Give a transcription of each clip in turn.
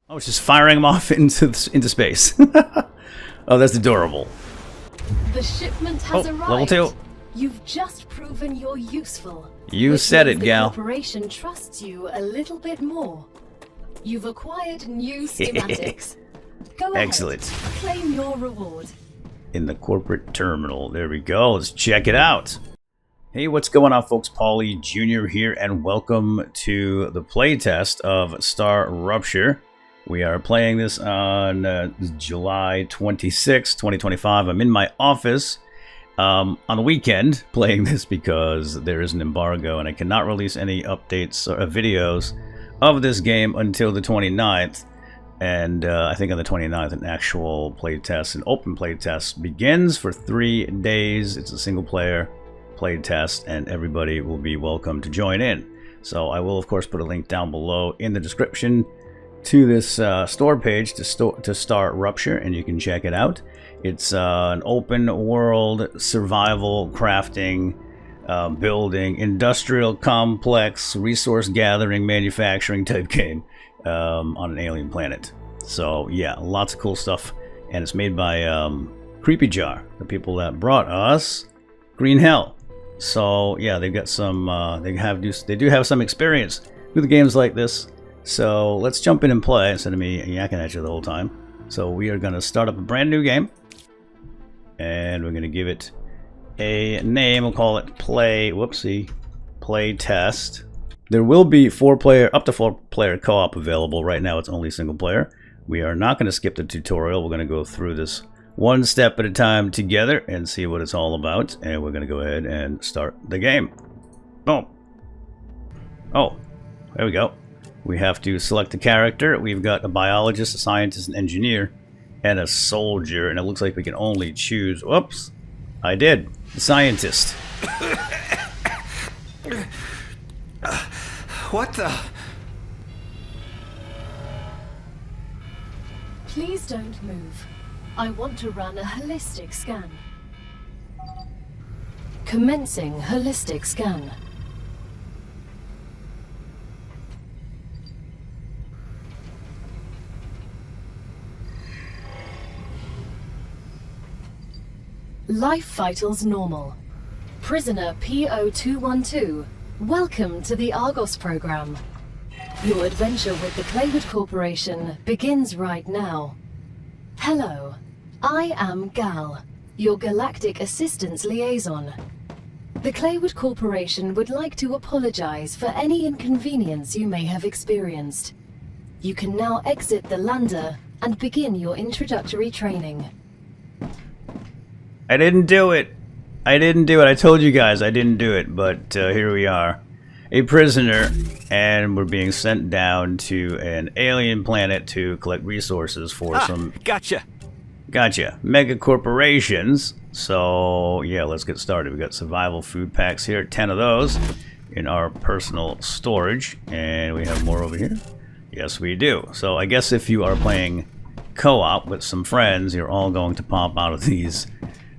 Oh, it's just firing them off into space. Oh, that's adorable. The shipment has arrived. Level 2. You've just proven you're useful. You said it, gal. The corporation trusts you a little bit more. You've acquired new schematics. Go ahead. Excellent. Claim your reward. In the corporate terminal. There we go. Let's check it out. Hey, what's going on, folks? paulsoaresjr here, and welcome to the playtest of StarRupture. We are playing this on July 26, 2025. I'm in my office on the weekend playing this because there is an embargo and I cannot release any updates or videos of this game until the 29th. And I think on the 29th, an actual playtest, an open playtest begins for 3 days. It's a single player playtest and everybody will be welcome to join in. So I will, of course, put a link down below in the description to this store page to StarRupture, and you can check it out. It's an open world survival crafting building industrial complex resource gathering manufacturing type game on an alien planet. So yeah, lots of cool stuff, and it's made by CreepyJar, the people that brought us Green Hell. So yeah, they've got some they do have some experience with games like this. So let's jump in and play instead of me yakking at you the whole time. So we are going to start up a brand new game, and we're going to give it a name. We'll call it Play Test. There will be up to four player co-op available. Right now it's only single player. We are not going to skip the tutorial. We're going to go through this one step at a time together and see what it's all about. And we're going to go ahead and start the game. Boom. Oh, there we go. We have to select a character. We've got a biologist, a scientist, an engineer, and a soldier. And it looks like we can only choose... Whoops. I did. The scientist. What the... Please don't move. I want to run a holistic scan. Commencing holistic scan. Life vitals normal. Prisoner PO212, welcome to the Argos program. Your adventure with the Claywood Corporation begins right now. Hello, I am Gal, your Galactic Assistance Liaison. The Claywood Corporation would like to apologize for any inconvenience you may have experienced. You can now exit the lander and begin your introductory training. I didn't do it. I didn't do it. I told you guys I didn't do it, but here we are. A prisoner, and we're being sent down to an alien planet to collect resources for some... Gotcha. Mega corporations. So, yeah, let's get started. We got survival food packs here, 10 of those in our personal storage. And we have more over here. Yes, we do. So I guess if you are playing co-op with some friends, you're all going to pop out of these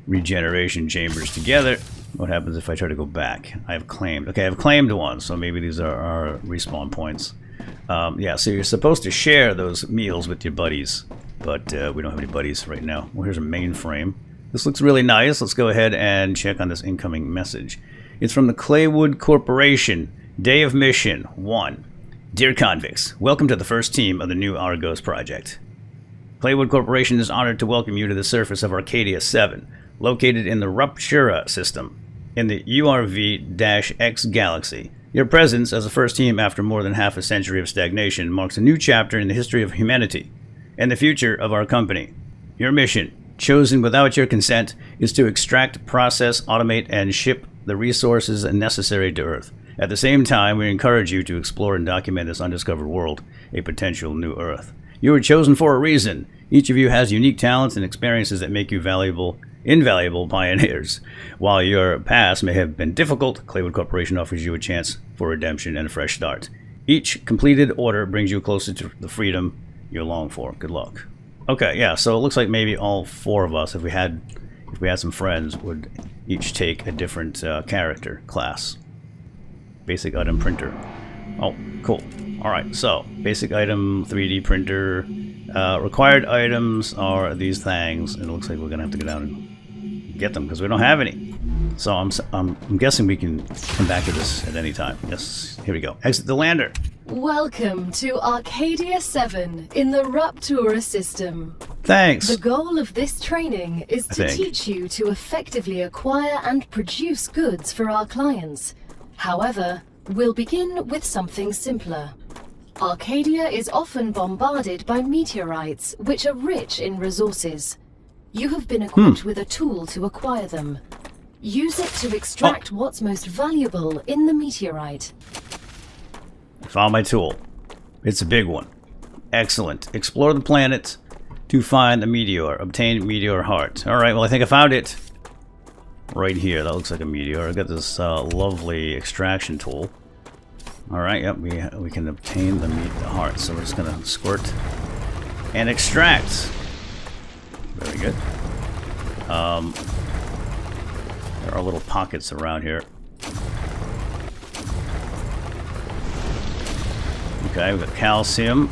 regeneration chambers together. What happens if I try to go back? I have claimed. Okay, I've claimed one, so maybe these are our respawn points. Yeah, so you're supposed to share those meals with your buddies, but we don't have any buddies right now. Well, here's a mainframe. This looks really nice. Let's go ahead and check on this incoming message. It's from the Claywood Corporation. Day of Mission 1. Dear convicts, welcome to the first team of the new Argos project. Claywood Corporation is honored to welcome you to the surface of Arcadia 7. Located in the Rupture system, in the URV-X galaxy. Your presence as the first team after more than half a century of stagnation marks a new chapter in the history of humanity and the future of our company. Your mission, chosen without your consent, is to extract, process, automate, and ship the resources necessary to Earth. At the same time, we encourage you to explore and document this undiscovered world, a potential new Earth. You were chosen for a reason. Each of you has unique talents and experiences that make you invaluable pioneers. While your past may have been difficult, Claywood Corporation offers you a chance for redemption and a fresh start. Each completed order brings you closer to the freedom you long for. Good luck. Okay, yeah, so it looks like maybe all four of us, if we had some friends, would each take a different character class. Basic item printer. Oh, cool. Alright, so basic item, 3D printer. Required items are these things, and it looks like we're gonna have to go down and get them because we don't have any. So I'm guessing we can come back to this at any time. Yes, here we go. Exit the lander. Welcome to Arcadia 7 in the Rupture system. Thanks. The goal of this training is to teach you to effectively acquire and produce goods for our clients. However, we'll begin with something simpler. Arcadia is often bombarded by meteorites, which are rich in resources. You have been equipped with a tool to acquire them. Use it to extract what's most valuable in the meteorite. I found my tool. It's a big one. Excellent. Explore the planet to find the meteor. Obtain meteor heart. Alright, well I think I found it. Right here. That looks like a meteor. I got this lovely extraction tool. Alright, yep, we can obtain the heart. So we're just gonna squirt and extract. Very good. There are little pockets around here. Okay, we've got calcium.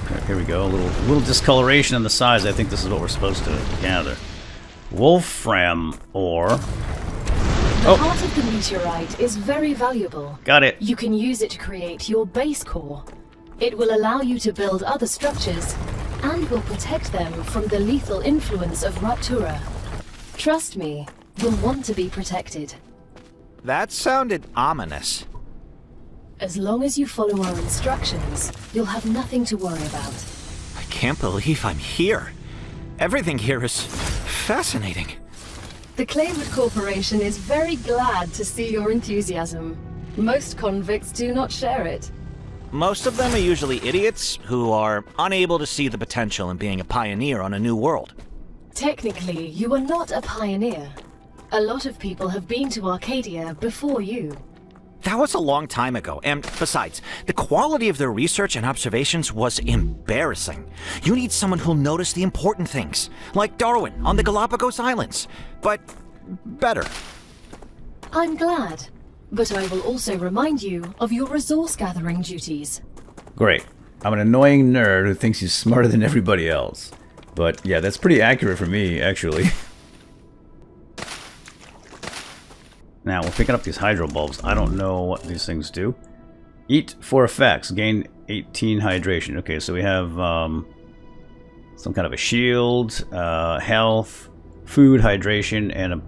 Okay, here we go. A little discoloration on the sides. I think this is what we're supposed to gather. Wolfram ore. The heart of the meteorite is very valuable. Got it. You can use it to create your base core. It will allow you to build other structures and will protect them from the lethal influence of Rupture. Trust me, you'll want to be protected. That sounded ominous. As long as you follow our instructions, you'll have nothing to worry about. I can't believe I'm here. Everything here is fascinating. The Claywood Corporation is very glad to see your enthusiasm. Most convicts do not share it. Most of them are usually idiots who are unable to see the potential in being a pioneer on a new world. Technically, you are not a pioneer. A lot of people have been to Arcadia before you. That was a long time ago, and besides, the quality of their research and observations was embarrassing. You need someone who'll notice the important things, like Darwin on the Galapagos Islands, but better. I'm glad, but I will also remind you of your resource gathering duties. Great. I'm an annoying nerd who thinks he's smarter than everybody else. But yeah, that's pretty accurate for me, actually. Now, we're picking up these hydro bulbs. I don't know what these things do. Eat for effects. Gain 18 hydration. Okay, so we have some kind of a shield, health, food, hydration, and a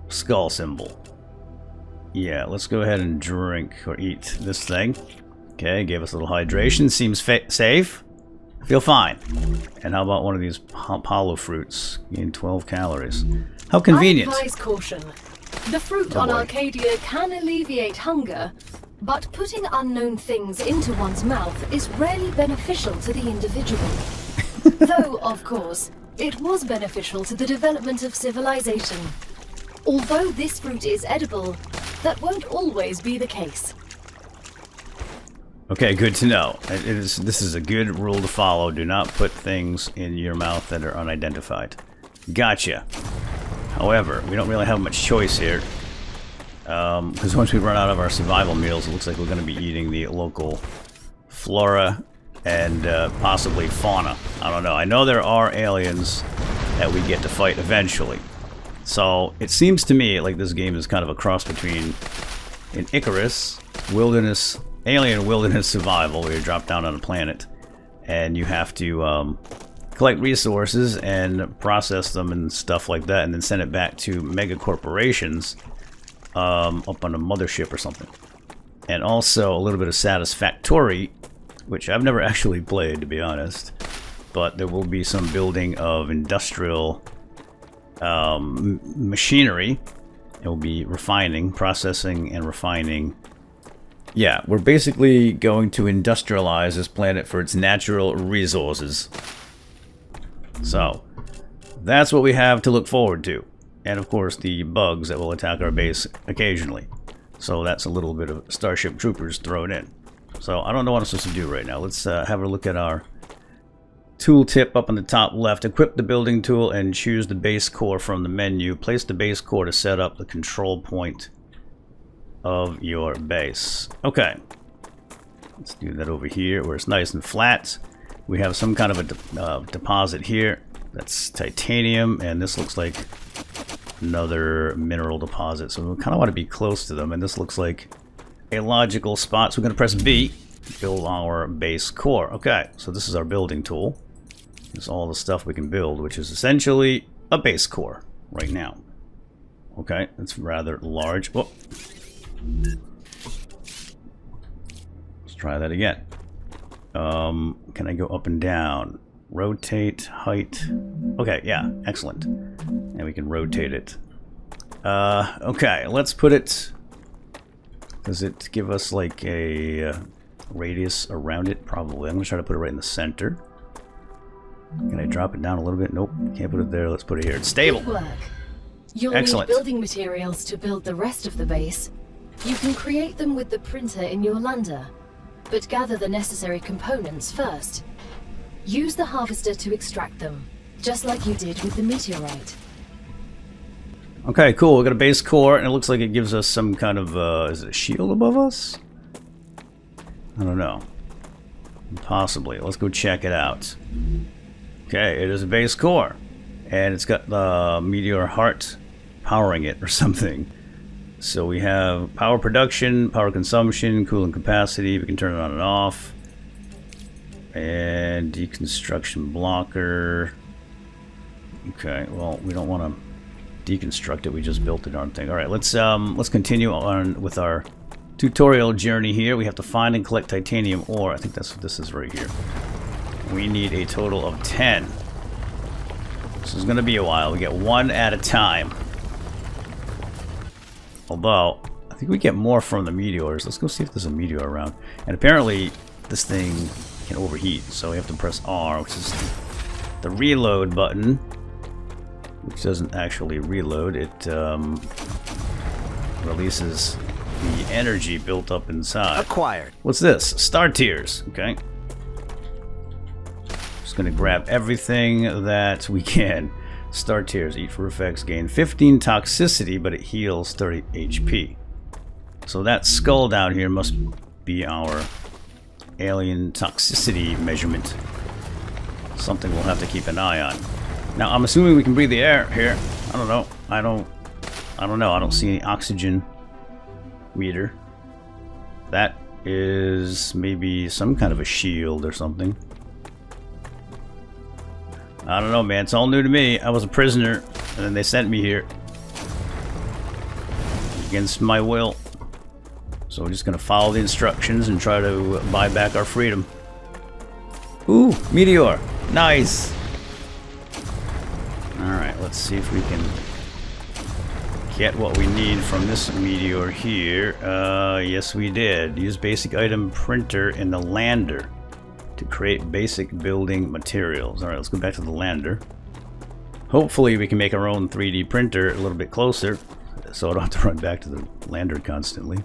skull symbol. Yeah, let's go ahead and drink or eat this thing. Okay, gave us a little hydration. Seems safe. Feel fine. And how about one of these palo fruits? Gain 12 calories. How convenient. I advise caution. The fruit on Arcadia can alleviate hunger, but putting unknown things into one's mouth is rarely beneficial to the individual. Though, of course, it was beneficial to the development of civilization. Although this fruit is edible, that won't always be the case. Okay, good to know. This is a good rule to follow. Do not put things in your mouth that are unidentified. Gotcha. However, we don't really have much choice here. Because once we run out of our survival meals, it looks like we're going to be eating the local flora and possibly fauna. I don't know. I know there are aliens that we get to fight eventually. So it seems to me like this game is kind of a cross between an Icarus, wilderness, alien wilderness survival, where you drop down on a planet and you have to collect resources and process them and stuff like that, and then send it back to mega corporations up on a mothership or something. And also a little bit of Satisfactory, which I've never actually played, to be honest. But there will be some building of industrial machinery. It will be refining, processing, and refining. Yeah, we're basically going to industrialize this planet for its natural resources. So, that's what we have to look forward to. And of course, the bugs that will attack our base occasionally. So that's a little bit of Starship Troopers thrown in. So, I don't know what I'm supposed to do right now. Let's have a look at our tooltip up on the top left. Equip the building tool and choose the base core from the menu. Place the base core to set up the control point of your base. Okay. Let's do that over here where it's nice and flat. We have some kind of a deposit here. That's titanium, and this looks like another mineral deposit. So we kind of want to be close to them, and this looks like a logical spot. So we're going to press B to build our base core. Okay, so this is our building tool. It's all the stuff we can build, which is essentially a base core right now. Okay, that's rather large. Whoa. Let's try that again. Can I go up and down? Rotate, height. Okay, yeah, excellent. And we can rotate it. Okay, let's put it... Does it give us like a radius around it? Probably. I'm going to try to put it right in the center. Can I drop it down a little bit? Nope, can't put it there. Let's put it here. It's stable. Good work. You'll Excellent. need building materials to build the rest of the base. You can create them with the printer in your lander, but gather the necessary components first. Use the harvester to extract them, just like you did with the meteorite. Okay, cool. We got a base core, and it looks like it gives us some kind of, is it a shield above us? I don't know. Possibly. Let's go check it out. Okay, it is a base core. And it's got the meteor heart powering it or something. So we have power production, power consumption, cooling capacity. We can turn it on and off. And deconstruction blocker. Okay, well, we don't want to deconstruct it. We just built the darn thing. All right, let's continue on with our tutorial journey here. We have to find and collect titanium ore. I think that's what this is right here. We need a total of 10. This is going to be a while. We get one at a time. Although, I think we get more from the meteors. Let's go see if there's a meteor around. And apparently, this thing can overheat. So we have to press R, which is the reload button. Which doesn't actually reload. It releases the energy built up inside. Acquired. What's this? Star tiers. Okay. Going to grab everything that we can. Star tiers, eat for effects, gain 15 toxicity, but it heals 30 HP. So that skull down here must be our alien toxicity measurement. Something we'll have to keep an eye on. Now I'm assuming we can breathe the air here. I don't know. I don't know. I don't see any oxygen meter. That is maybe some kind of a shield or something. I don't know, man. It's all new to me. I was a prisoner, and then they sent me here. Against my will. So we're just going to follow the instructions and try to buy back our freedom. Ooh, meteor. Nice. Alright, let's see if we can get what we need from this meteor here. Yes, we did. Use basic item printer in the lander to create basic building materials. Alright, let's go back to the lander. Hopefully we can make our own 3D printer a little bit closer, so I don't have to run back to the lander constantly.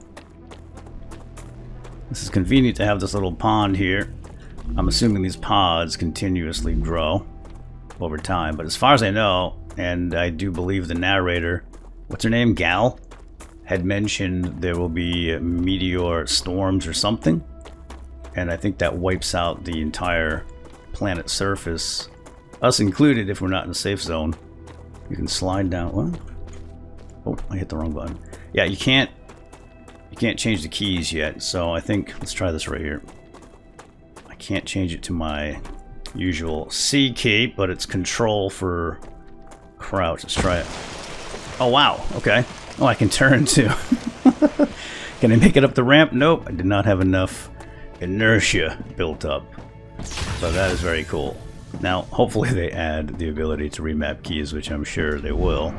This is convenient to have this little pond here. I'm assuming these pods continuously grow over time, but as far as I know, and I do believe the narrator, what's her name, Gal, had mentioned there will be meteor storms or something. And I think that wipes out the entire planet surface, us included if we're not in a safe zone. You can slide down. What? Oh, I hit the wrong button. Yeah, you can't change the keys yet. So I think let's try this right here. I can't change it to my usual C key, but it's control for crouch. Let's try it. Oh wow. Okay. Oh, I can turn too. Can I make it up the ramp? Nope. I did not have enough inertia built up. So that is very cool. Now, hopefully they add the ability to remap keys, which I'm sure they will.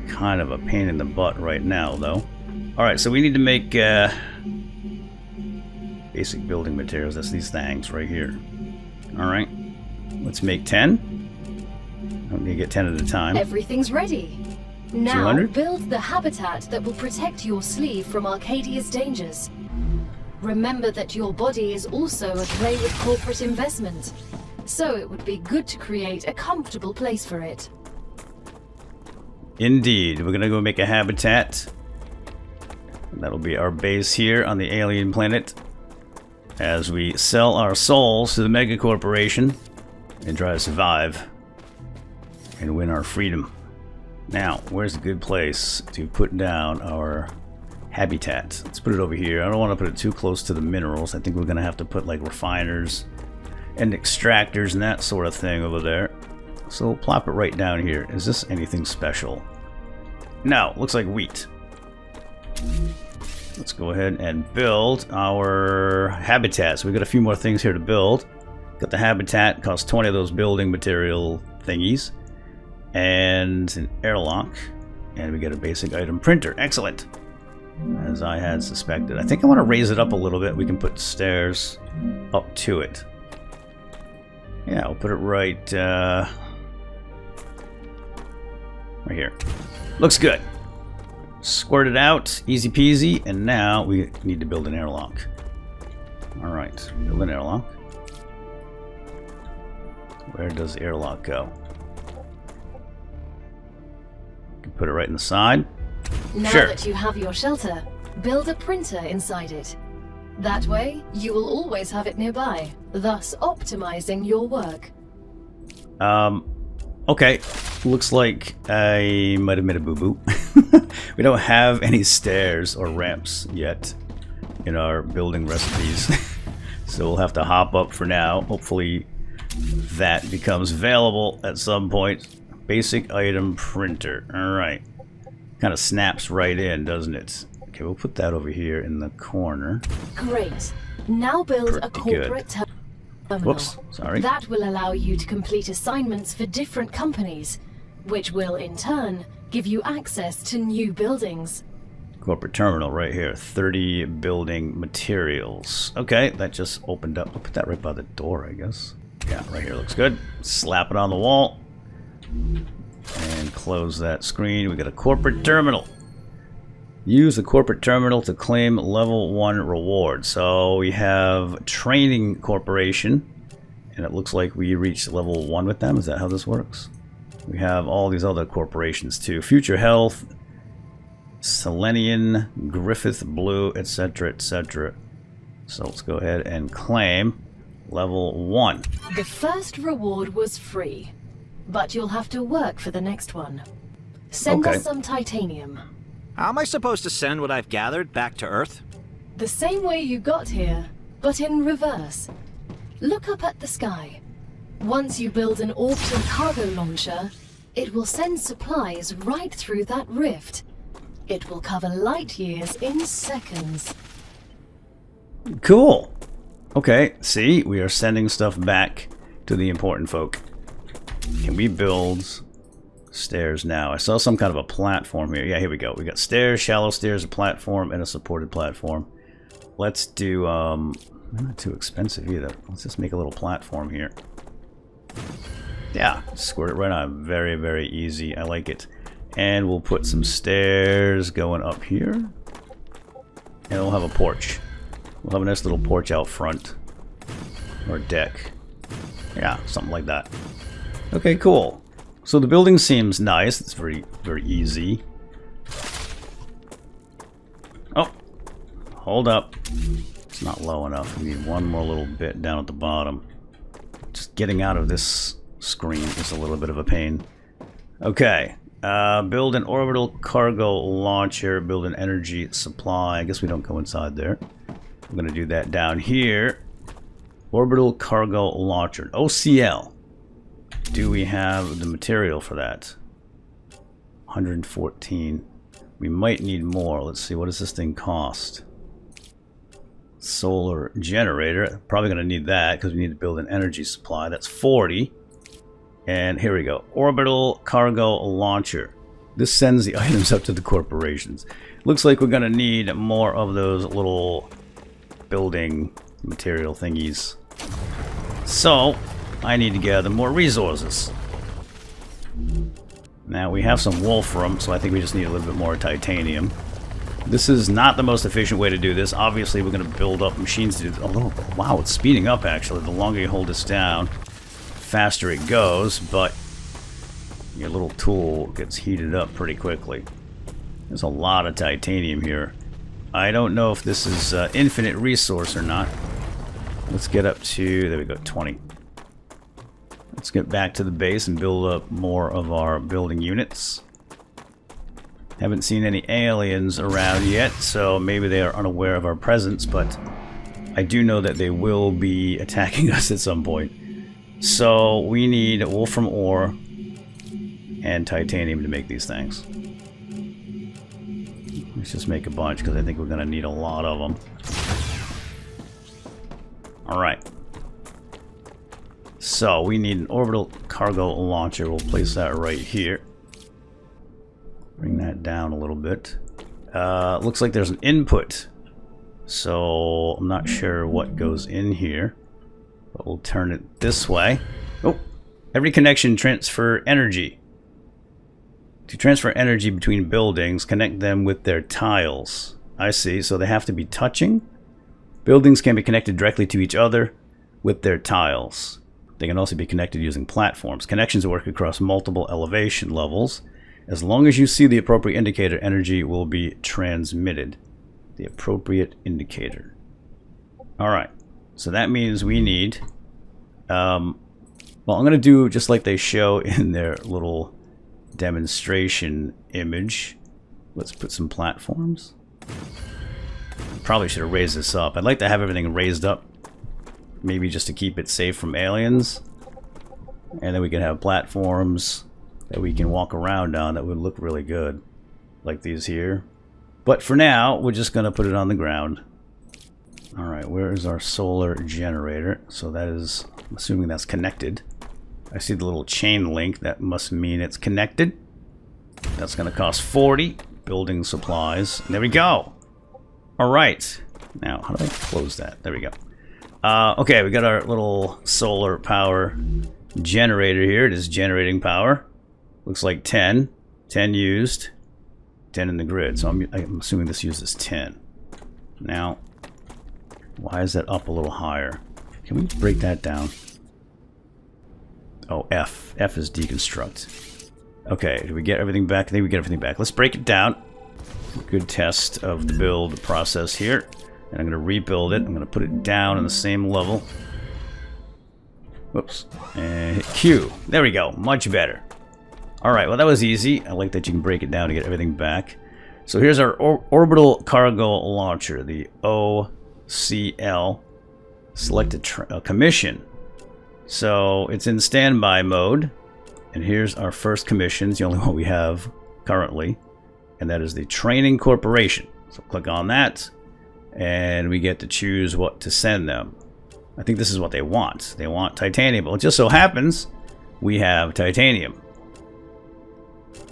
Kind of a pain in the butt right now, though. Alright, so we need to make basic building materials. That's these things right here. Alright, let's make 10. I'm gonna get 10 at a time. Everything's ready. Now 200? build the habitat that will protect your sleeve from Arcadia's dangers. Remember that your body is also a play with corporate investment, so it would be good to create a comfortable place for it. Indeed, we're gonna go make a habitat. That'll be our base here on the alien planet. as we sell our souls to the mega corporation and try to survive and win our freedom. Now, where's a good place to put down our habitat? Let's put it over here. I don't want to put it too close to the minerals. I think we're going to have to put like refiners and extractors and that sort of thing over there. So we'll plop it right down here. Is this anything special? No, looks like wheat. Let's go ahead and build our habitat. So we've got a few more things here to build. Got the habitat, costs 20 of those building material thingies. And an airlock. And we get a basic item printer. Excellent. As I had suspected. I think I want to raise it up a little bit. We can put stairs up to it. Yeah, I'll put it right here. Looks good. Squirt it out, easy peasy, and now we need to build an airlock. Alright, build an airlock. Where does the airlock go? Can put it right in the side. Now Sure. that you have your shelter, build a printer inside it. That way, you will always have it nearby, thus optimizing your work. Okay. Looks like I might have made a boo-boo. We don't have any stairs or ramps yet in our building recipes. So we'll have to hop up for now. Hopefully that becomes available at some point. Basic item printer. Alright. Kind of snaps right in, doesn't it? Okay, we'll put that over here in the corner. Great. Now build a corporate terminal. Whoops, sorry. That will allow you to complete assignments for different companies, which will in turn give you access to new buildings. Corporate terminal right here. 30 building materials. Okay, that just opened up. I'll put that right by the door, I guess. Yeah, right here looks good. Slap it on the wall. And close that screen. We got a corporate terminal. Use the corporate terminal to claim level 1 reward. So we have Training Corporation, and it looks like we reached level 1 with them. Is that how this works? We have all these other corporations too. Future Health, Selenian, Griffith Blue, etc., etc. So let's go ahead and claim level 1. The first reward was free, but you'll have to work for the next one. Send Okay. us some titanium. How am I supposed to send what I've gathered back to Earth? The same way you got here, but in reverse. Look up at the sky. Once you build an orbital cargo launcher, it will send supplies right through that rift. It will cover light years in seconds. Cool. Okay, see, we are sending stuff back to the important folk. Can we build stairs now? I saw some kind of a platform here. Yeah, here we go. We got stairs, shallow stairs, a platform, and a supported platform. Let's do, not too expensive either. Let's just make a little platform here. Yeah, squirt it right on. Very, very easy. I like it. And we'll put some stairs going up here. And we'll have a porch. We'll have a nice little porch out front. Or deck. Yeah, something like that. Okay, cool. So the building seems nice. It's very, very easy. Oh, hold up. It's not low enough. We need one more little bit down at the bottom. Just getting out of this screen is a little bit of a pain. Okay. Build an orbital cargo launcher. Build an energy supply. I guess we don't go inside there. I'm going to do that down here. Orbital cargo launcher. OCL. Do we have the material for that? 114. We might need more. Let's see. What does this thing cost? Solar generator. Probably going to need that because we need to build an energy supply. That's 40. And here we go. Orbital cargo launcher. This sends the items up to the corporations. Looks like we're going to need more of those little building material thingies. So I need to gather more resources. Now we have some wolfram, so I think we just need a little bit more titanium. This is not the most efficient way to do this. Obviously we're going to build up machines to do this. Although, wow, it's speeding up actually. The longer you hold this down, faster it goes, but your little tool gets heated up pretty quickly. There's a lot of titanium here. I don't know if this is infinite resource or not. Let's get up to, there we go, 20. Let's get back to the base and build up more of our building units. Haven't seen any aliens around yet, so maybe they are unaware of our presence, but I do know that they will be attacking us at some point. So we need wolfram ore and titanium to make these things. Let's just make a bunch because I think we're going to need a lot of them. Alright. So we need an orbital cargo launcher. We'll place that right here. Bring that down a little bit. Looks like there's an input. So I'm not sure what goes in here. But we'll turn it this way. Oh! Every connection transfer energy. To transfer energy between buildings, connect them with their tiles. I see. So they have to be touching. Buildings can be connected directly to each other with their tiles. They can also be connected using platforms. Connections work across multiple elevation levels. As long as you see the appropriate indicator, energy will be transmitted. The appropriate indicator. Alright. So that means we need... well, I'm going to do just like they show in their little demonstration image. Let's put some platforms. Probably should have raised this up. I'd like to have everything raised up. Maybe just to keep it safe from aliens. And then we can have platforms that we can walk around on that would look really good. Like these here. But for now, we're just going to put it on the ground. Alright, where is our solar generator? So that is, I'm assuming that's connected. I see the little chain link. That must mean it's connected. That's going to cost 40. Building supplies. And there we go. Alright. Now, how do I close that? There we go. Okay, we got our little solar power generator here. It is generating power. Looks like 10. 10 used. 10 in the grid. So I'm assuming this uses 10. Now, why is that up a little higher? Can we break that down? Oh, F. F is deconstruct. Okay, do we get everything back? I think we get everything back. Let's break it down. Good test of the build process here. And I'm going to rebuild it. I'm going to put it down on the same level. Whoops. And hit Q. There we go. Much better. Alright, well that was easy. I like that you can break it down to get everything back. So here's our Orbital Cargo Launcher, the OCL. Select a commission. So it's in standby mode. And here's our first commission. It's the only one we have currently. And that is the Training Corporation. So click on that. And we get to choose what to send them. I think this is what they want. They want titanium. Well, it just so happens we have titanium.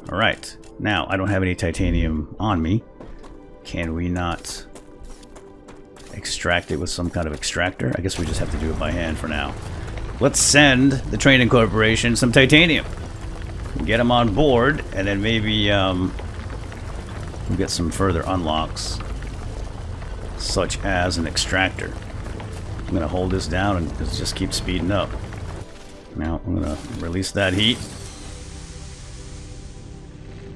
Alright. Now, I don't have any titanium on me. Can we not extract it with some kind of extractor? I guess we just have to do it by hand for now. Let's send the Training Corporation some titanium. Get them on board, and then maybe we'll get some further unlocks. Such as an extractor. I'm going to hold this down and just keep speeding up. Now I'm going to release that heat.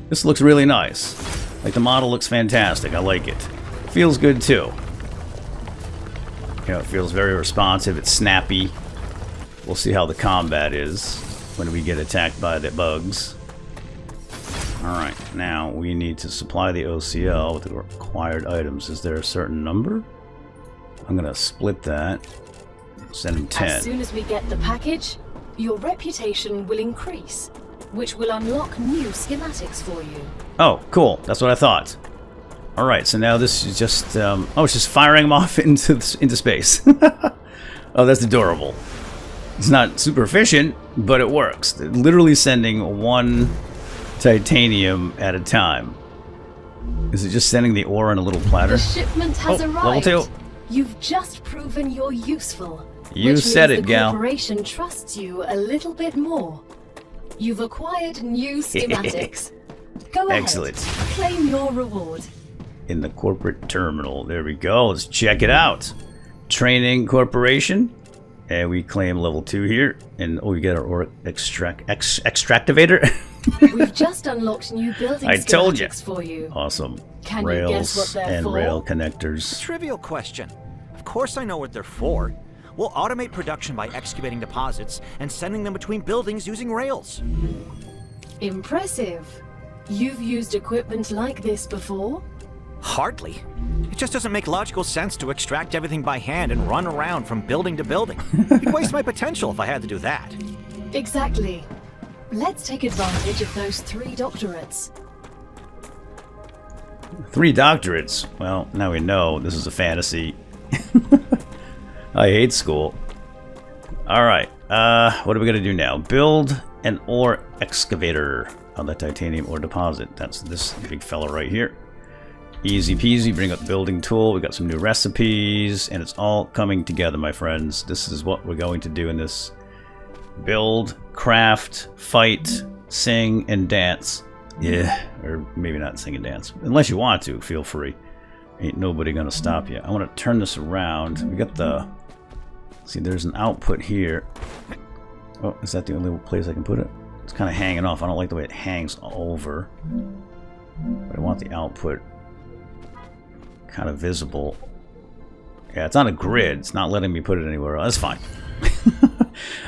This looks really nice. Like the model looks fantastic. I like it. Feels good too. You know, it feels very responsive. It's snappy. We'll see how the combat is when we get attacked by the bugs. Alright, now we need to supply the OCL with the required items. Is there a certain number? I'm gonna split that. Send him 10. As soon as we get the package, your reputation will increase, which will unlock new schematics for you. Oh, cool. That's what I thought. Alright, so now this is just... oh, it's just firing them off into space. Oh, that's adorable. It's not super efficient, but it works. They're literally sending one titanium at a time. Is it just sending the ore in a little platter? The shipment has arrived. Level 2. You've just proven you're useful. You said it, gal. The corporation trusts you a little bit more. You've acquired new schematics. Go ahead. Excellent. Claim your reward. In the corporate terminal. There we go. Let's check it out. Training Corporation. And we claim level 2 here. And oh, we get our extractivator. We've just unlocked new building schematics for you. Awesome. Can Rails you guess what they're and for? rail connectors. Trivial question. Of course I know what they're for. We'll automate production by excavating deposits and sending them between buildings using rails. Impressive. You've used equipment like this before? Hardly. It just doesn't make logical sense to extract everything by hand and run around from building to building. It'd waste my potential if I had to do that. Exactly. Let's take advantage of those 3 doctorates. 3 doctorates? Well, now we know this is a fantasy. I hate school. Alright, what are we gonna do now? Build an ore excavator on the titanium ore deposit. That's this big fella right here. Easy peasy, bring up building tool. We got some new recipes, and it's all coming together, my friends. This is what we're going to do in this build, craft, fight, sing, and dance. Yeah, or maybe not sing and dance. Unless you want to, feel free. Ain't nobody gonna stop you. I want to turn this around. We got the... See, there's an output here. Oh, is that the only place I can put it? It's kind of hanging off. I don't like the way it hangs over. But I want the output kind of visible. Yeah, it's on a grid. It's not letting me put it anywhere else. That's fine.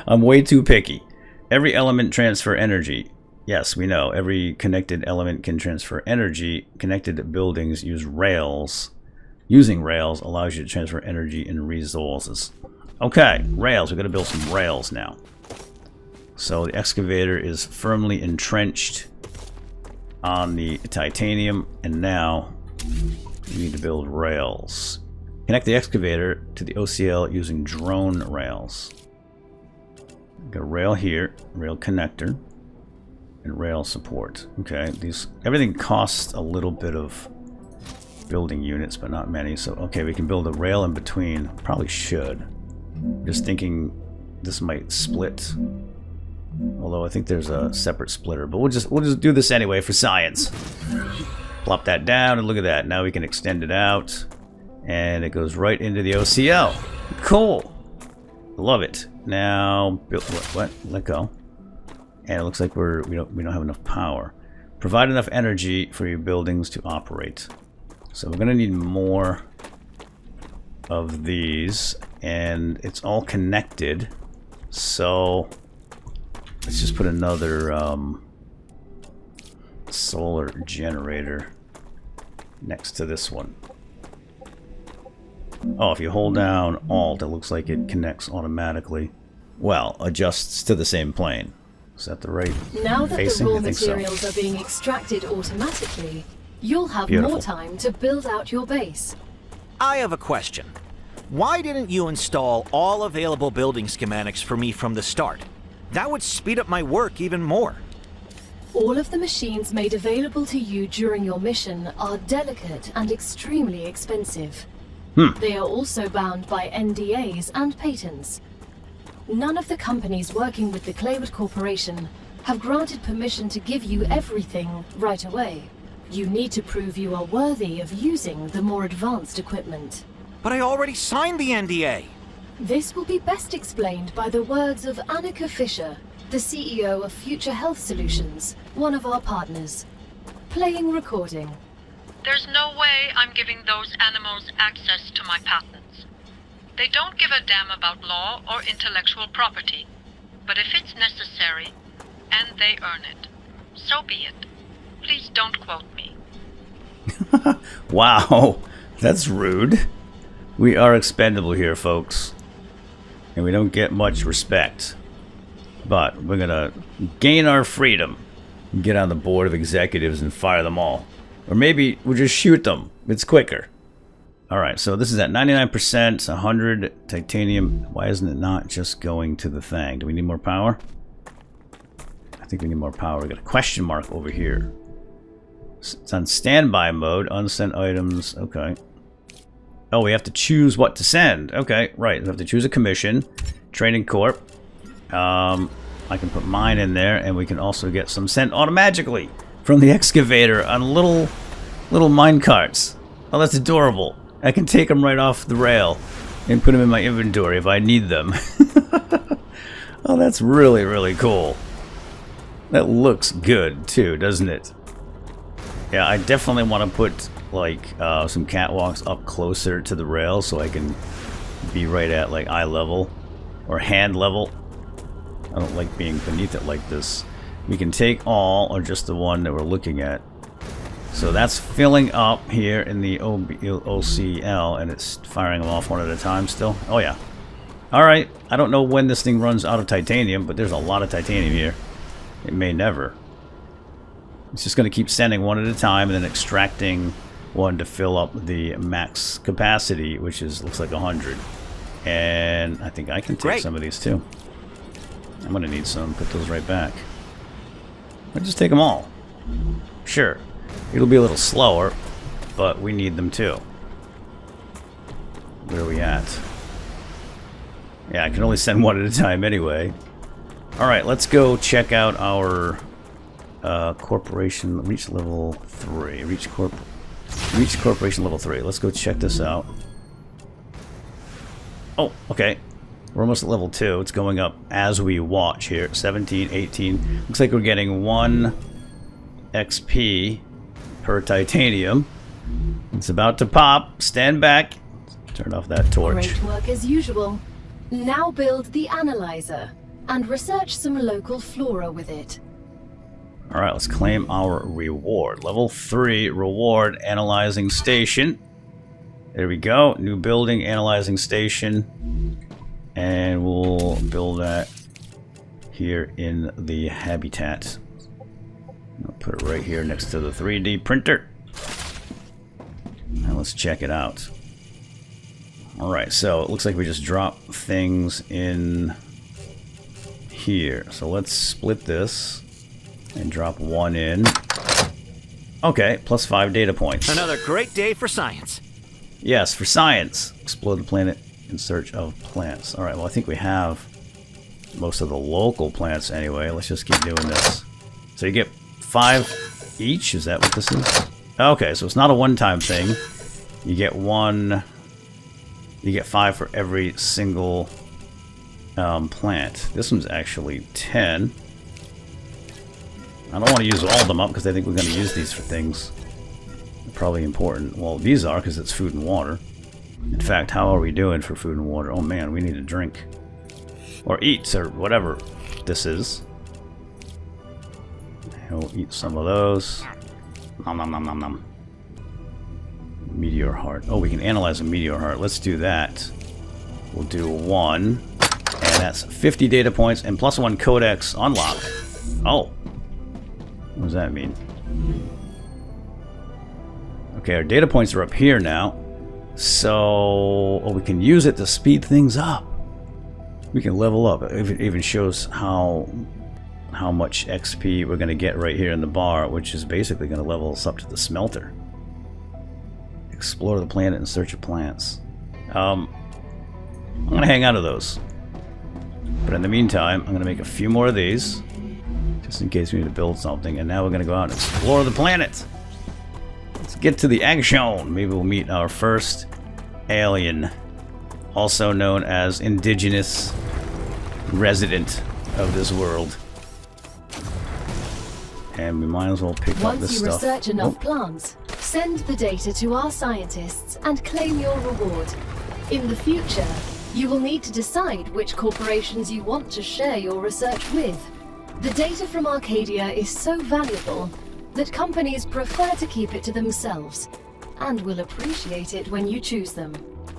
I'm way too picky. Every element transfer energy. Yes, we know. Every connected element can transfer energy. Connected buildings use rails. Using rails allows you to transfer energy and resources. Okay, rails. We're going to build some rails now. So the excavator is firmly entrenched on the titanium, and now we need to build rails. Connect the excavator to the OCL using drone rails. Got a rail here, rail connector, and rail support. Okay, everything costs a little bit of building units, but not many. So okay, we can build a rail in between. Probably should. Just thinking this might split. Although I think there's a separate splitter, but we'll just do this anyway for science. Plop that down, and look at that. Now we can extend it out, and it goes right into the OCL. Cool. Love it. Now, what? Let go. And it looks like we don't have enough power. Provide enough energy for your buildings to operate. So we're gonna need more of these, and it's all connected. So let's just put another solar generator next to this one. Oh, if you hold down Alt, it looks like it connects automatically. Well, adjusts to the same plane. Is that the right Now that facing? the raw I think so. materials are being extracted automatically, you'll have Beautiful. more time to build out your base. I have a question. Why didn't you install all available building schematics for me from the start? That would speed up my work even more. All of the machines made available to you during your mission are delicate and extremely expensive. They are also bound by NDAs and patents. None of the companies working with the Claywood Corporation have granted permission to give you everything right away. You need to prove you are worthy of using the more advanced equipment. But I already signed the NDA. This will be best explained by the words of Annika Fisher, the CEO of Future Health Solutions, one of our partners. Playing recording. There's no way I'm giving those animals access to my patents. They don't give a damn about law or intellectual property. But if it's necessary, and they earn it, so be it. Please don't quote me. Wow, that's rude. We are expendable here, folks. And we don't get much respect. But we're gonna gain our freedom and get on the board of executives and fire them all. Or maybe we'll just shoot them. It's quicker. Alright, so this is at 99%, 100 titanium. Why isn't it not just going to the thing? Do we need more power? I think we need more power. We got a question mark over here. It's on standby mode. Unsent items. Okay. Oh, we have to choose what to send. Okay, right. We have to choose a commission. Training Corp. I can put mine in there, and we can also get some sent automatically from the excavator on little mine carts. Oh, that's adorable. I can take them right off the rail and put them in my inventory if I need them. Oh, that's really, really cool. That looks good, too, doesn't it? Yeah, I definitely want to put, like, some catwalks up closer to the rail so I can be right at like eye level or hand level. I don't like being beneath it like this. We can take all or just the one that we're looking at. So that's filling up here in the OCL, and it's firing them off one at a time still. Oh yeah. Alright, I don't know when this thing runs out of titanium, but there's a lot of titanium here. It may never. It's just going to keep sending one at a time and then extracting one to fill up the max capacity, which is looks like 100. And I think I can take some of these too. I'm going to need some. Put those right back. I'll just take them all. Sure. It'll be a little slower, but we need them too. Where are we at? Yeah, I can only send one at a time anyway. Alright, let's go check out our corporation. Reach level 3. Reach corporation level 3. Let's go check this out. Oh, okay. We're almost at level 2. It's going up as we watch here. 17, 18. Looks like we're getting 1 XP per titanium. It's about to pop. Stand back. Turn off that torch. Great work as usual. Now build the analyzer and research some local flora with it. Alright, let's claim our reward. Level 3 reward analyzing station. There we go. New building, analyzing station. And we'll build that here in the habitat. I'll put it right here next to the 3D printer. Now let's check it out. Alright, so it looks like we just dropped things in here. So let's split this and drop one in. Okay, plus 5 data points. Another great day for science. Yes, for science. Explode the planet in search of plants. Alright, well I think we have most of the local plants anyway. Let's just keep doing this. So you get 5 each? Is that what this is? Okay, so it's not a one-time thing. You get 5 for every single plant. This one's actually 10. I don't want to use all of them up because I think we're going to use these for things they're probably important. Well, these are because it's food and water. In fact, how are we doing for food and water? Oh man, we need a drink. Or eat, or whatever this is. We'll eat some of those. Nom nom nom nom nom. Meteor heart. Oh, we can analyze a meteor heart. Let's do that. We'll do 1. And that's 50 data points and plus 1 codex unlock. Oh. What does that mean? Okay, our data points are up here now. So, we can use it to speed things up. We can level up. It even shows how much XP we're going to get right here in the bar, which is basically going to level us up to the smelter. Explore the planet in search of plants. I'm going to hang on to those. But in the meantime, I'm going to make a few more of these, just in case we need to build something. And now we're going to go out and explore the planet. Let's get to the action. Maybe we'll meet our first alien, also known as indigenous resident of this world. And we might as well pick up this stuff. Once you research enough plants, send the data to our scientists and claim your reward. In the future, you will need to decide which corporations you want to share your research with. The data from Arcadia is so valuable that companies prefer to keep it to themselves, and will appreciate it when you choose them.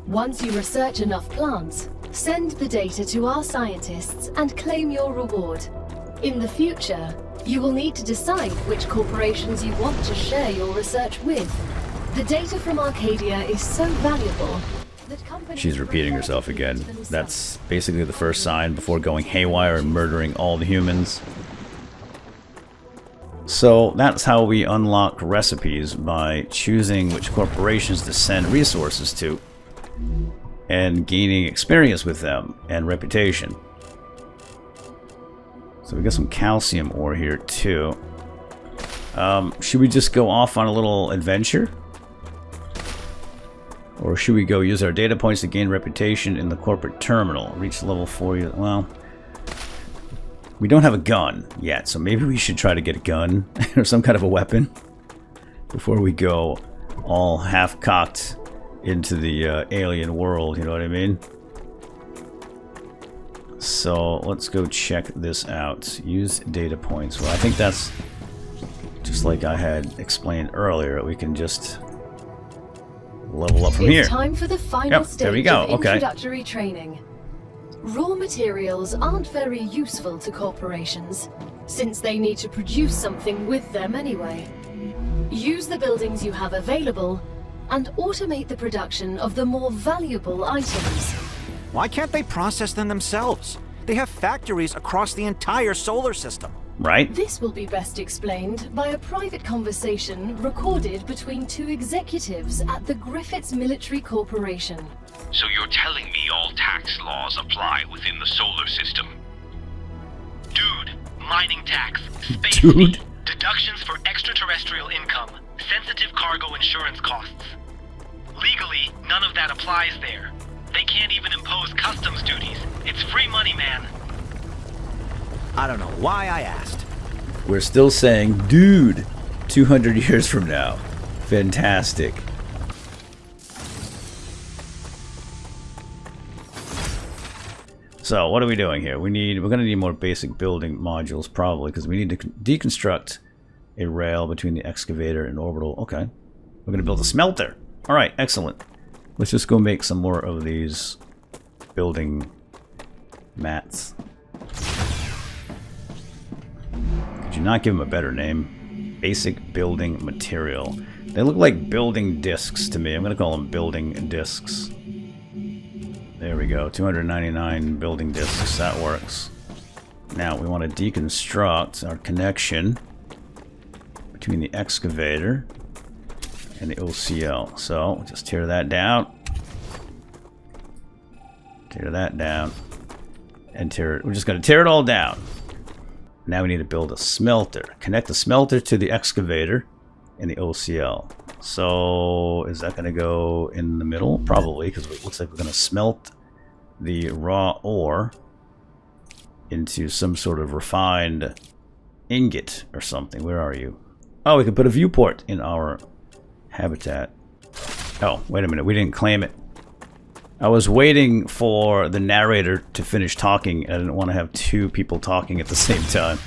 Once you research enough plants, send the data to our scientists and claim your reward. In the future, you will need to decide which corporations you want to share your research with. The data from Arcadia is so valuable that companies... She's repeating herself again. That's basically the first sign before going haywire and murdering all the humans. So that's how we unlock recipes, by choosing which corporations to send resources to and gaining experience with them and reputation. So we got some calcium ore here too. Should we just go off on a little adventure? Or should we go use our data points to gain reputation in the corporate terminal? Reach level 4. Well, we don't have a gun yet, so maybe we should try to get a gun or some kind of a weapon before we go all half-cocked into the alien world, you know what I mean? So let's go check this out. Use data points. Well, I think that's just like I had explained earlier. We can just level up from here. It's time for the final stage there we go. of introductory training. Raw materials aren't very useful to corporations, since they need to produce something with them anyway. Use the buildings you have available, and automate the production of the more valuable items. Why can't they process them themselves? They have factories across the entire solar system. Right? This will be best explained by a private conversation recorded between two executives at the Griffiths Military Corporation. So you're telling me all tax laws apply within the solar system? Dude, mining tax, space fee, deductions for extraterrestrial income, sensitive cargo insurance costs. Legally, none of that applies there. They can't even impose customs duties. It's free money, man. I don't know why I asked. We're still saying, dude, 200 years from now. Fantastic. So, what are we doing here? We're going to need more basic building modules, probably, because we need to deconstruct a rail between the excavator and orbital. Okay. We're going to build a smelter. All right, excellent. Let's just go make some more of these building mats. Could you not give them a better name? Basic building material. They look like building discs to me. I'm going to call them building discs. There we go. 299 building discs. That works. Now we want to deconstruct our connection between the excavator and the OCL. So just tear that down. Tear that down. And tear it. We're just going to tear it all down. Now we need to build a smelter. Connect the smelter to the excavator and the OCL. So is that going to go in the middle? Probably, because it looks like we're going to smelt the raw ore into some sort of refined ingot or something. Where are you? Oh, we can put a viewport in our habitat. Oh, wait a minute. We didn't claim it. I was waiting for the narrator to finish talking. I didn't want to have two people talking at the same time.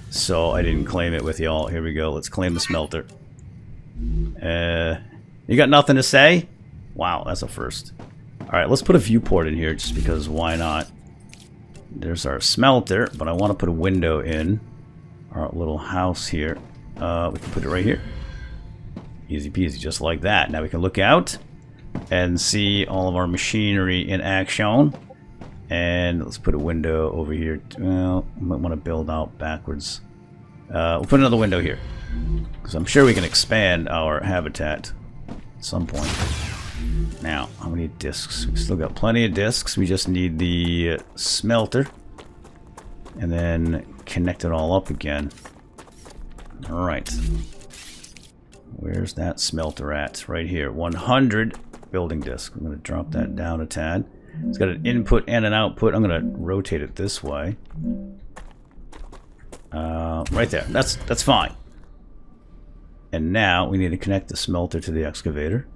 So I didn't claim it with y'all. Here we go. Let's claim the smelter. You got nothing to say? Wow, that's a first. Alright, let's put a viewport in here just because why not? There's our smelter, but I want to put a window in our little house here. We can put it right here. Easy peasy, just like that. Now we can look out and see all of our machinery in action. And let's put a window over here. Well, I might want to build out backwards. We'll put another window here, because I'm sure we can expand our habitat at some point. Now, how many discs? We still got plenty of discs. We just need the smelter. And then connect it all up again. Alright. Where's that smelter at? Right here. 100 building disc. I'm going to drop that down a tad. It's got an input and an output. I'm going to rotate it this way. Right there. That's fine. And now we need to connect the smelter to the excavator.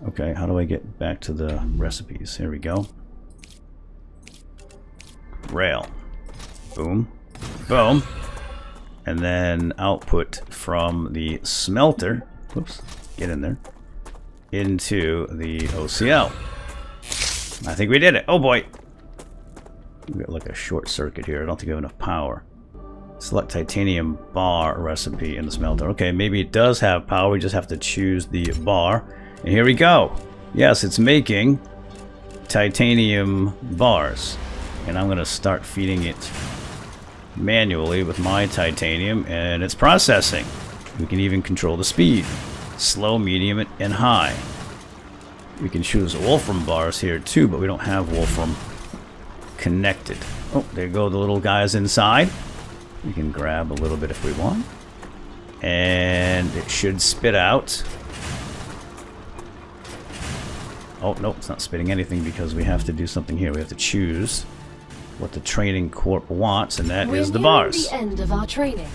Okay, how do I get back to the recipes? Here we go. Rail. Boom. Boom. And then output from the smelter. Whoops. Get in there. Into the OCL. I think we did it. Oh boy. We got like a short circuit here. I don't think we have enough power. Select titanium bar recipe in the smelter. Okay, maybe it does have power. We just have to choose the bar. And here we go. Yes, it's making titanium bars. And I'm going to start feeding it manually with my titanium. And it's processing. We can even control the speed. Slow, medium, and high. We can choose wolfram bars here too, but we don't have wolfram connected. Oh, there go the little guys inside. We can grab a little bit if we want. And it should spit out. Oh, nope, it's not spitting anything because we have to do something here. We have to choose what the training corp wants, and that is the bars. We're nearing the end of our training.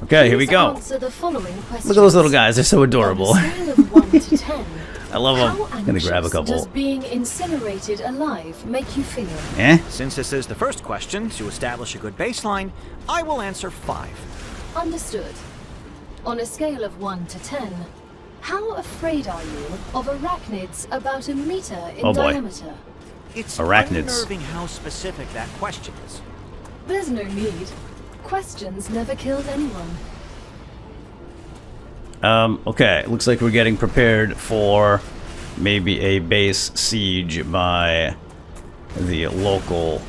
Okay, here we go. Answer the following questions. Look at those little guys, they're so adorable. On a scale of 1 to 10, I love them. How I'm gonna grab a anxious couple. does being incinerated alive make you feel? Eh? Since this is the first question, to establish a good baseline, I will answer 5. Understood. On a scale of 1 to 10, how afraid are you of arachnids about a meter in Oh boy. diameter? It's Arachnids. unnerving how specific that question is. There's no need. Questions never killed anyone. Okay, looks like we're getting prepared for maybe a base siege by the local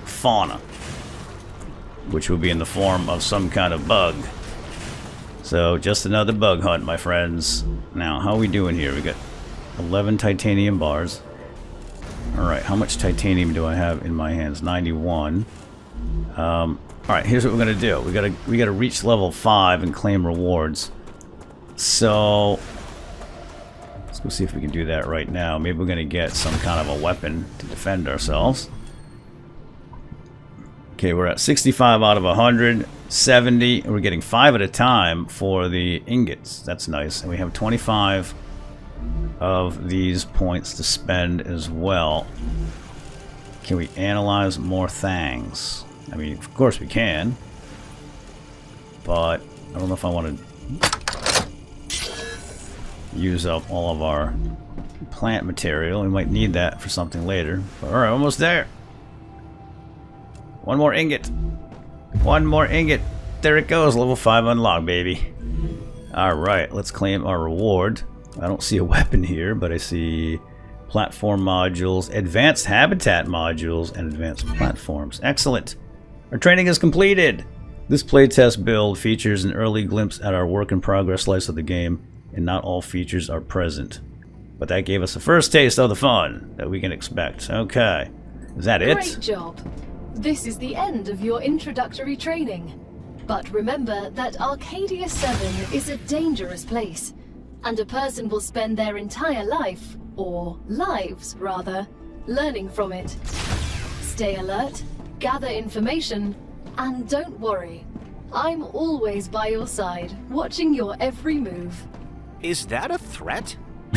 fauna, which will be in the form of some kind of bug. So, just another bug hunt, my friends. Now, how are we doing here? We got 11 titanium bars. Alright, how much titanium do I have in my hands? 91. Alright, here's what we're gonna do. We gotta reach level 5 and claim rewards. So let's go see if we can do that right now. Maybe we're gonna get some kind of a weapon to defend ourselves. Okay, we're at 65 out of 100, 70, and we're getting 5 at a time for the ingots. That's nice. And we have 25 of these points to spend as well. Can we analyze more things? I mean, of course we can, but I don't know if I want to use up all of our plant material. We might need that for something later. Alright, almost there. One more ingot. One more ingot. There it goes. Level 5 unlocked, baby. Alright, let's claim our reward. I don't see a weapon here, but I see platform modules, advanced habitat modules, and advanced platforms. Excellent. Our training is completed. This playtest build features an early glimpse at our work-in-progress slice of the game, and not all features are present. But that gave us a first taste of the fun that we can expect. Okay. Is that it? Great job. This is the end of your introductory training. But remember that Arcadia 7 is a dangerous place, and a person will spend their entire life, or lives rather, learning from it. Stay alert, gather information, and don't worry. I'm always by your side, watching your every move. Is that a threat?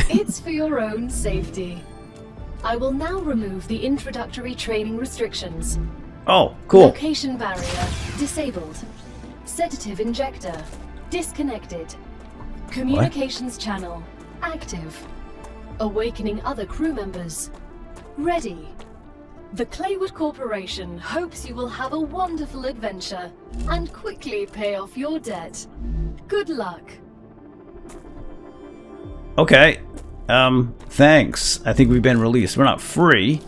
It's for your own safety. I will now remove the introductory training restrictions. Oh, cool. Location barrier disabled. Sedative injector disconnected. Communications channel active. Awakening other crew members ready. The Claywood Corporation hopes you will have a wonderful adventure and quickly pay off your debt. Good luck. Okay. Thanks. I think we've been released. We're not free,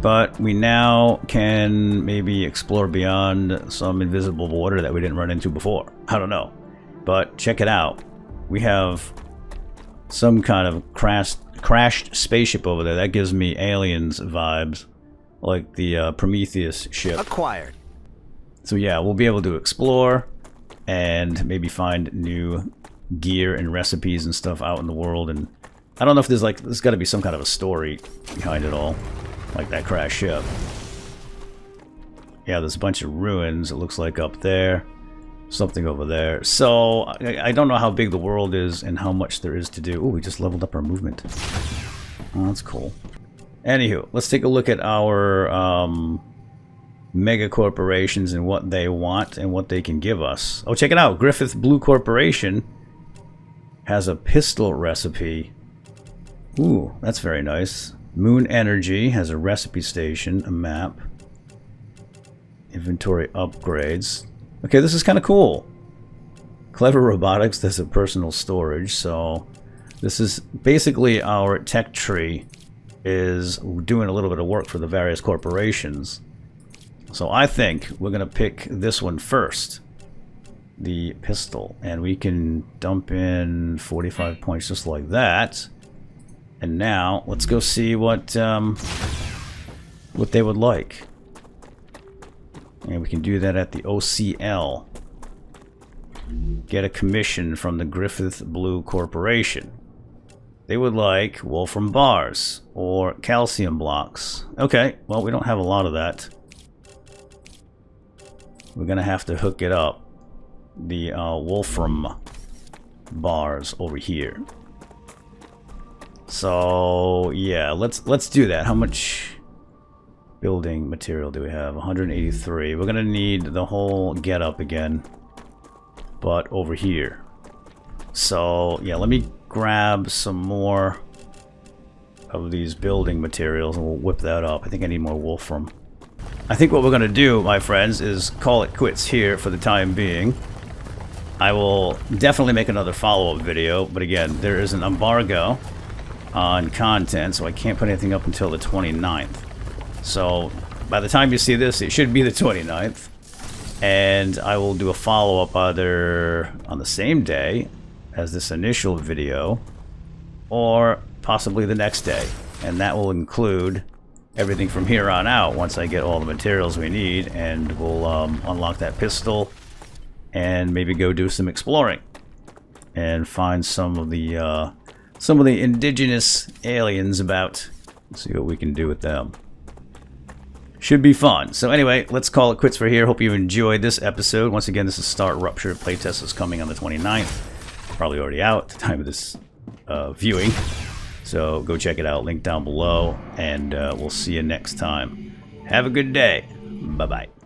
but we now can maybe explore beyond some invisible water that we didn't run into before. I don't know. But check it out. We have some kind of crashed spaceship over there. That gives me Aliens vibes, like the Prometheus ship. Acquired. So yeah, we'll be able to explore and maybe find new gear and recipes and stuff out in the world. And I don't know if there's got to be some kind of a story behind it all, like that crashed ship. Yeah, there's a bunch of ruins, it looks like, up there. Something over there. So, I don't know how big the world is and how much there is to do. Oh, we just leveled up our movement. Oh, that's cool. Anywho, let's take a look at our mega corporations and what they want and what they can give us. Oh, check it out. Griffith Blue Corporation has a pistol recipe. Ooh, that's very nice. Moon Energy has a recipe station, a map. Inventory upgrades. Okay, this is kind of cool. Clever Robotics does a personal storage, so this is basically our tech tree is doing a little bit of work for the various corporations. So I think we're going to pick this one first, the pistol, and we can dump in 45 points just like that. And now let's go see what they would like. And we can do that at the OCL. Get a commission from the Griffith Blue Corporation. They would like Wolfram bars or calcium blocks. Okay, well, we don't have a lot of that. We're gonna have to hook it up. The Wolfram bars over here. So yeah, let's do that. How much building material do we have? 183. We're gonna need the whole get up again, but over here. So yeah, let me grab some more of these building materials and we'll whip that up. I think I need more wolfram. I think what we're gonna do, my friends, is call it quits here for the time being. I will definitely make another follow-up video, but again, there is an embargo on content, so I can't put anything up until the 29th. So by the time you see this, it should be the 29th, and I will do a follow-up either on the same day as this initial video or possibly the next day, and that will include everything from here on out once I get all the materials we need, and we'll unlock that pistol and maybe go do some exploring and find some of the indigenous aliens about. See what we can do with them. Should be fun. So anyway, let's call it quits for here. Hope you enjoyed this episode. Once again, this is StarRupture. Playtest is coming on the 29th. Probably already out at the time of this viewing. So go check it out. Link down below. And we'll see you next time. Have a good day. Bye-bye.